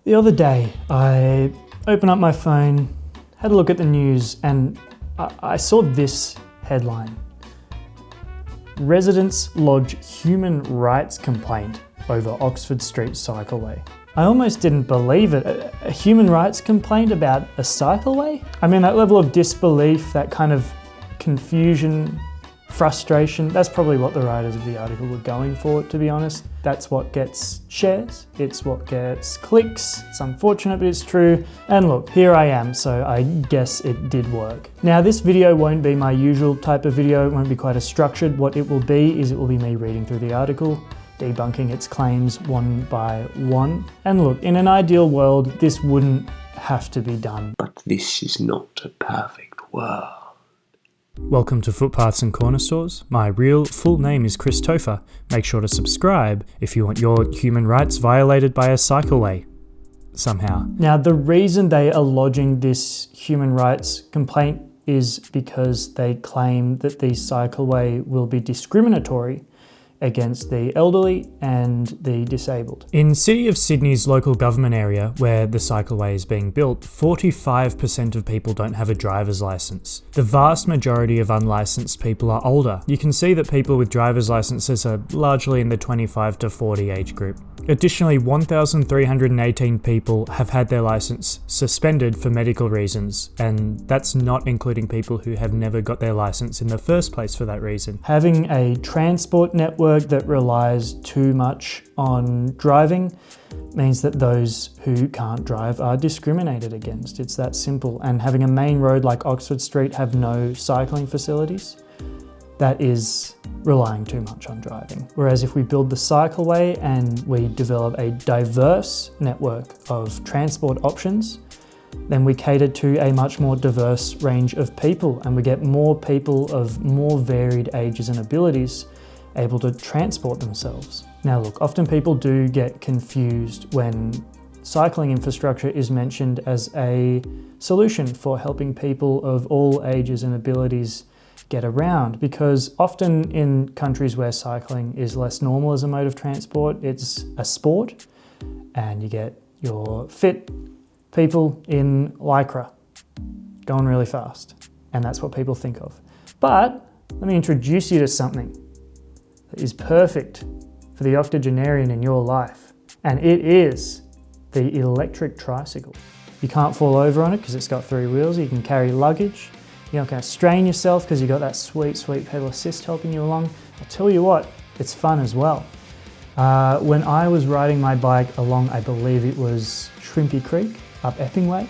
The other day, I opened up my phone, had a look at the news, and I saw this headline. Residents lodge human rights complaint over Oxford Street Cycleway. I almost didn't believe it. A human rights complaint about a cycleway? I mean, that level of disbelief, that kind of confusion, frustration, that's probably what the writers of the article were going for, to be honest. That's what gets shares, it's what gets clicks. It's unfortunate, but it's true. And look, here I am, so I guess it did work. Now, this video won't be my usual type of video, it won't be quite as structured. What it will be is it will be me reading through the article, debunking its claims one by one. And look, in an ideal world, this wouldn't have to be done. But this is not a perfect world. Welcome to Footpaths and Corner Stores. My real full name is Chris Topher. Make sure to subscribe if you want your human rights violated by a cycleway. Somehow. Now, the reason they are lodging this human rights complaint is because they claim that the cycleway will be discriminatory against the elderly and the disabled. In City of Sydney's local government area where the cycleway is being built, 45% of people don't have a driver's license. The vast majority of unlicensed people are older. You can see that people with driver's licenses are largely in the 25 to 40 age group. Additionally, 1,318 people have had their license suspended for medical reasons, and that's not including people who have never got their license in the first place for that reason. Having a transport network that relies too much on driving means that those who can't drive are discriminated against. It's that simple. And having a main road like Oxford Street have no cycling facilities, that is relying too much on driving. Whereas if we build the cycleway and we develop a diverse network of transport options, then we cater to a much more diverse range of people, and we get more people of more varied ages and abilities able to transport themselves. Now look, often people do get confused when cycling infrastructure is mentioned as a solution for helping people of all ages and abilities get around, because often in countries where cycling is less normal as a mode of transport, it's a sport, and you get your fit people in Lycra going really fast, and that's what people think of. But let me introduce you to something that is perfect for the octogenarian in your life, and it is the electric tricycle. You can't fall over on it because it's got 3 wheels. You can carry luggage. You're not going to strain yourself because you've got that sweet pedal assist helping you along. I'll tell you what, it's fun as well. When I was riding my bike along, I believe it was Shrimpy Creek up Epping Way,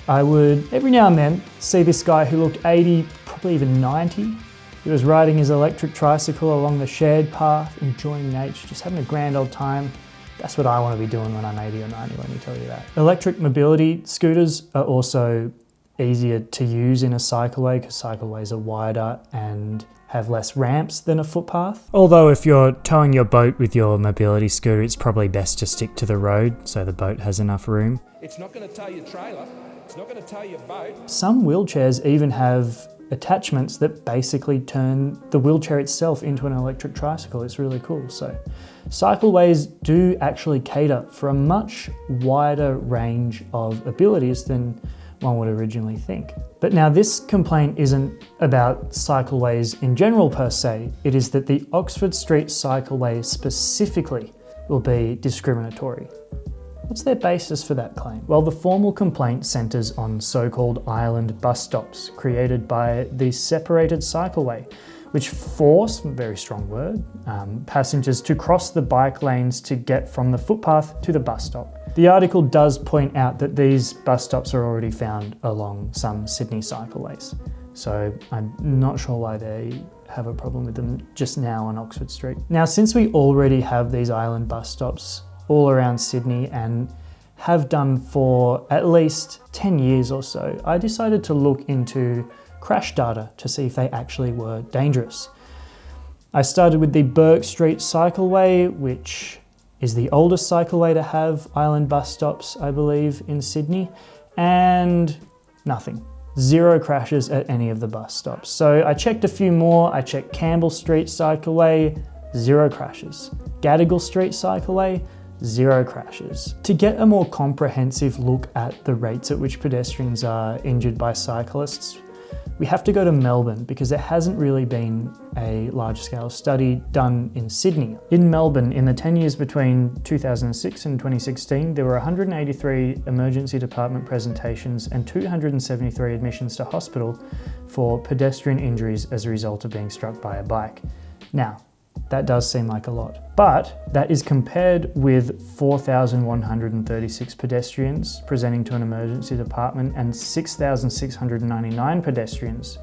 I would every now and then see this guy who looked 80, probably even 90. He was riding his electric tricycle along the shared path, enjoying nature, just having a grand old time. That's what I want to be doing when I'm 80 or 90, let me tell you that. Electric mobility scooters are also easier to use in a cycleway because cycleways are wider and have less ramps than a footpath. Although if you're towing your boat with your mobility scooter, it's probably best to stick to the road so the boat has enough room. It's not going to tow your trailer, it's not going to tow your boat. Some wheelchairs even have attachments that basically turn the wheelchair itself into an electric tricycle. It's really cool. So cycleways do actually cater for a much wider range of abilities than one would originally think. But now this complaint isn't about cycleways in general per se, it is that the Oxford Street Cycleway specifically will be discriminatory. What's their basis for that claim? Well, the formal complaint centres on so-called island bus stops created by the separated cycleway, which force, very strong word, passengers to cross the bike lanes to get from the footpath to the bus stop. The article does point out that these bus stops are already found along some Sydney cycleways, so I'm not sure why they have a problem with them just now on Oxford Street. Now, since we already have these island bus stops all around Sydney and have done for at least 10 years or so, I decided to look into crash data to see if they actually were dangerous. I started with the Burke Street Cycleway, which is the oldest cycleway to have island bus stops, I believe, in Sydney, and nothing. 0 crashes at any of the bus stops. So I checked a few more. I checked Campbell Street Cycleway, 0 crashes. Gadigal Street Cycleway, 0 crashes. To get a more comprehensive look at the rates at which pedestrians are injured by cyclists, we have to go to Melbourne because there hasn't really been a large-scale study done in Sydney. In Melbourne, in the 10 years between 2006 and 2016, there were 183 emergency department presentations and 273 admissions to hospital for pedestrian injuries as a result of being struck by a bike. Now, that does seem like a lot, but that is compared with 4,136 pedestrians presenting to an emergency department and 6,699 pedestrians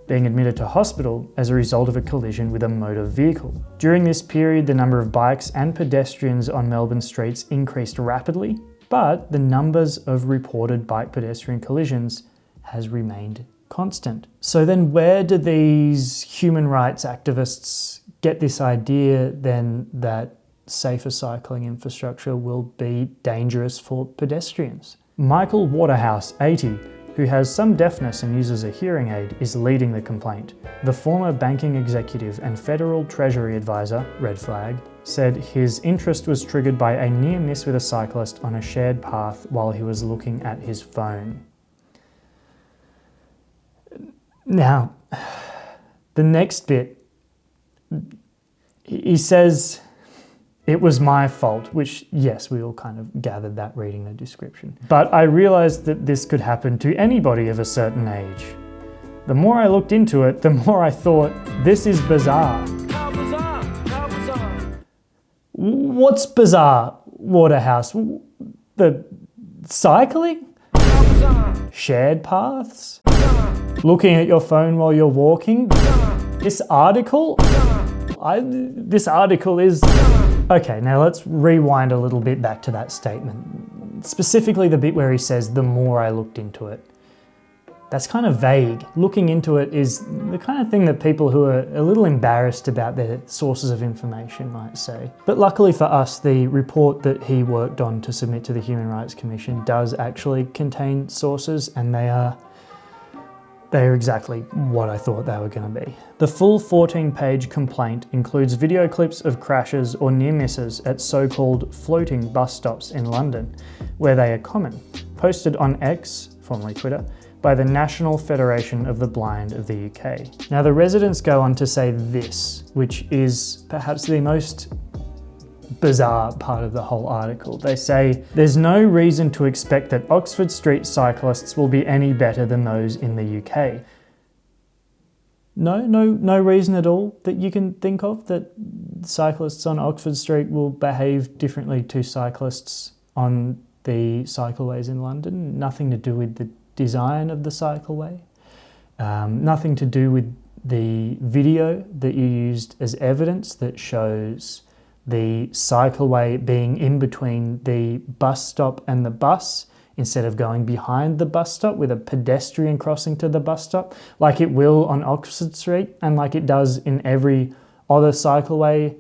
being admitted to hospital as a result of a collision with a motor vehicle. During this period, the number of bikes and pedestrians on Melbourne streets increased rapidly, but the numbers of reported bike pedestrian collisions has remained constant. So then where do these human rights activists get this idea then that safer cycling infrastructure will be dangerous for pedestrians? Michael Waterhouse, 80, who has some deafness and uses a hearing aid, is leading the complaint. The former banking executive and federal treasury advisor, red flag, said his interest was triggered by a near miss with a cyclist on a shared path while he was looking at his phone. Now, the next bit, he says it was my fault, which, yes, we all kind of gathered that reading the description. But I realized that this could happen to anybody of a certain age. The more I looked into it, the more I thought, this is bizarre. How bizarre? How bizarre? What's bizarre, Waterhouse? The cycling? How bizarre? Shared paths? Looking at your phone while you're walking? This article? This article is... Okay, now let's rewind a little bit back to that statement. Specifically the bit where he says, the more I looked into it. That's kind of vague. Looking into it is the kind of thing that people who are a little embarrassed about their sources of information might say. But luckily for us, the report that he worked on to submit to the Human Rights Commission does actually contain sources, and they are exactly what I thought they were going to be. The full 14-page complaint includes video clips of crashes or near misses at so-called floating bus stops in London, where they are common, posted on X, formerly Twitter, by the National Federation of the Blind of the UK. Now the residents go on to say this, which is perhaps the most bizarre part of the whole article. They say, there's no reason to expect that Oxford Street cyclists will be any better than those in the UK. No reason at all that you can think of that cyclists on Oxford Street will behave differently to cyclists on the cycleways in London. Nothing to do with the design of the cycleway. Nothing to do with the video that you used as evidence that shows the cycleway being in between the bus stop and the bus instead of going behind the bus stop with a pedestrian crossing to the bus stop, like it will on Oxford Street and like it does in every other cycleway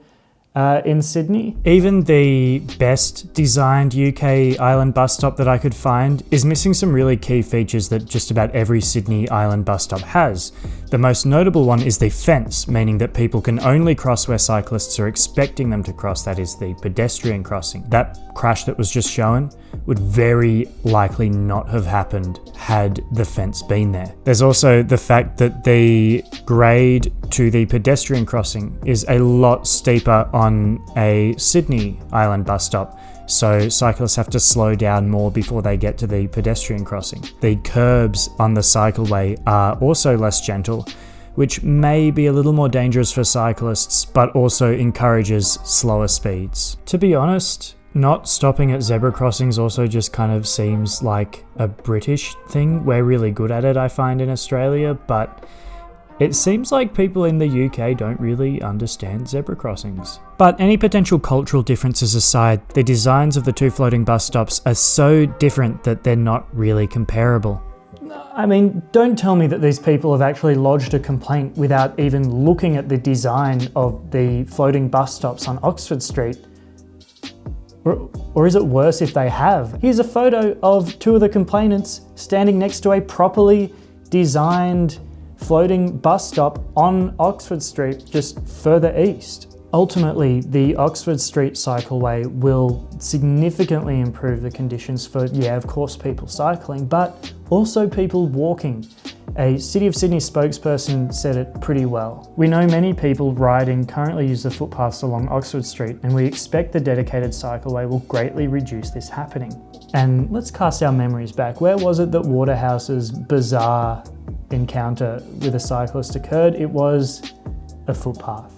in Sydney. Even the best designed UK island bus stop that I could find is missing some really key features that just about every Sydney island bus stop has. The most notable one is the fence, meaning that people can only cross where cyclists are expecting them to cross, that is the pedestrian crossing. That crash that was just shown would very likely not have happened had the fence been there. There's also the fact that the grade to the pedestrian crossing is a lot steeper on a Sydney island bus stop, so cyclists have to slow down more before they get to the pedestrian crossing. The curbs on the cycleway are also less gentle, which may be a little more dangerous for cyclists, but also encourages slower speeds. To be honest, not stopping at zebra crossings also just kind of seems like a British thing. We're really good at it, I find, in Australia, but it seems like people in the UK don't really understand zebra crossings. But any potential cultural differences aside, the designs of the two floating bus stops are so different that they're not really comparable. I mean, don't tell me that these people have actually lodged a complaint without even looking at the design of the floating bus stops on Oxford Street. Or is it worse if they have? Here's a photo of two of the complainants standing next to a properly designed floating bus stop on Oxford Street, just further east. Ultimately, the Oxford Street Cycleway will significantly improve the conditions for, of course, people cycling, but also people walking. A City of Sydney spokesperson said it pretty well. We know many people riding currently use the footpaths along Oxford Street, and we expect the dedicated cycleway will greatly reduce this happening. And let's cast our memories back. Where was it that Waterhouse's bizarre encounter with a cyclist occurred? It was a footpath,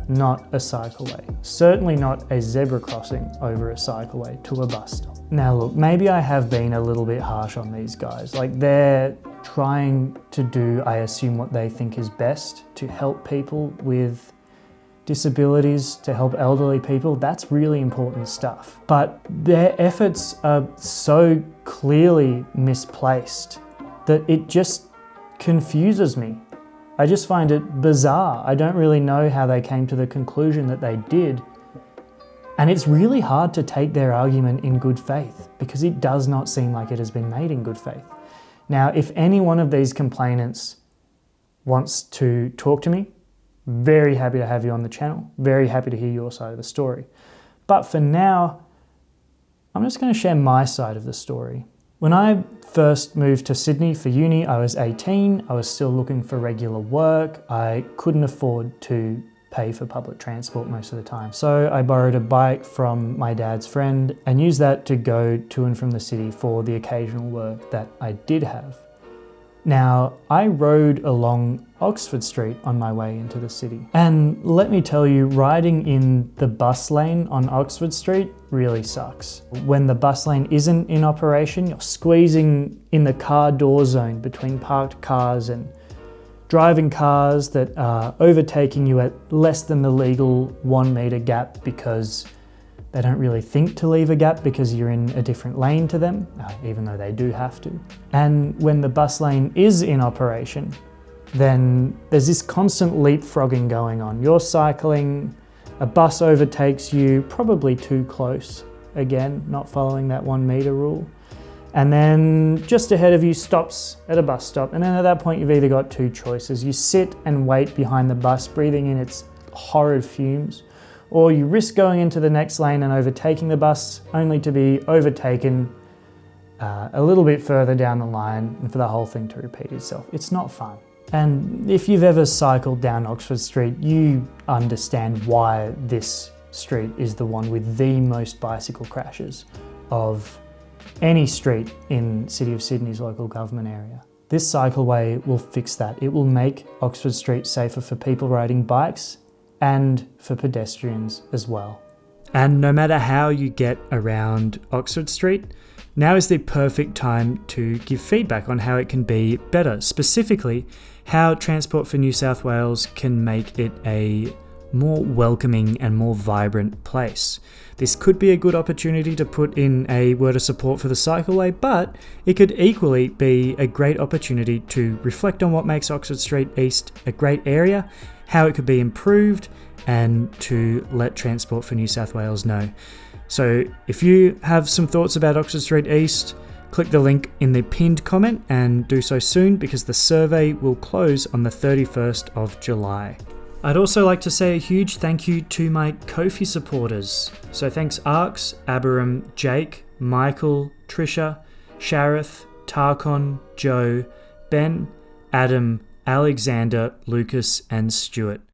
not a cycleway. Certainly not a zebra crossing over a cycleway to a bus stop. Now look, maybe I have been a little bit harsh on these guys. Like, they're trying to do, I assume, what they think is best to help people with disabilities, to help elderly people. That's really important stuff. But their efforts are so clearly misplaced that it just confuses me. I just find it bizarre. I don't really know how they came to the conclusion that they did. And it's really hard to take their argument in good faith because it does not seem like it has been made in good faith. Now, if any one of these complainants wants to talk to me, very happy to have you on the channel. Very happy to hear your side of the story. But for now, I'm just going to share my side of the story. When I first moved to Sydney for uni, I was 18. I was still looking for regular work. I couldn't afford to pay for public transport most of the time. So I borrowed a bike from my dad's friend and used that to go to and from the city for the occasional work that I did have. Now, I rode along Oxford Street on my way into the city. And let me tell you, riding in the bus lane on Oxford Street really sucks. When the bus lane isn't in operation, you're squeezing in the car door zone between parked cars and driving cars that are overtaking you at less than the legal 1 metre gap because they don't really think to leave a gap because you're in a different lane to them, even though they do have to. And when the bus lane is in operation, then there's this constant leapfrogging going on. You're cycling, a bus overtakes you, probably too close, again, not following that 1 metre rule. And then just ahead of you stops at a bus stop. And then at that point, you've either got two choices. You sit and wait behind the bus, breathing in its horrid fumes, or you risk going into the next lane and overtaking the bus, only to be overtaken a little bit further down the line and for the whole thing to repeat itself. It's not fun. And if you've ever cycled down Oxford Street, you understand why this street is the one with the most bicycle crashes of any street in City of Sydney's local government area. This cycleway will fix that. It will make Oxford Street safer for people riding bikes and for pedestrians as well. And no matter how you get around Oxford Street, now is the perfect time to give feedback on how it can be better, specifically how Transport for New South Wales can make it a more welcoming and more vibrant place. This could be a good opportunity to put in a word of support for the cycleway, but it could equally be a great opportunity to reflect on what makes Oxford Street East a great area, how it could be improved, and to let Transport for New South Wales know. So if you have some thoughts about Oxford Street East, click the link in the pinned comment and do so soon because the survey will close on the 31st of July. I'd also like to say a huge thank you to my Ko-fi supporters. So thanks Arx, Abiram, Jake, Michael, Trisha, Shareth, Tarkon, Joe, Ben, Adam, Alexander, Lucas and Stuart.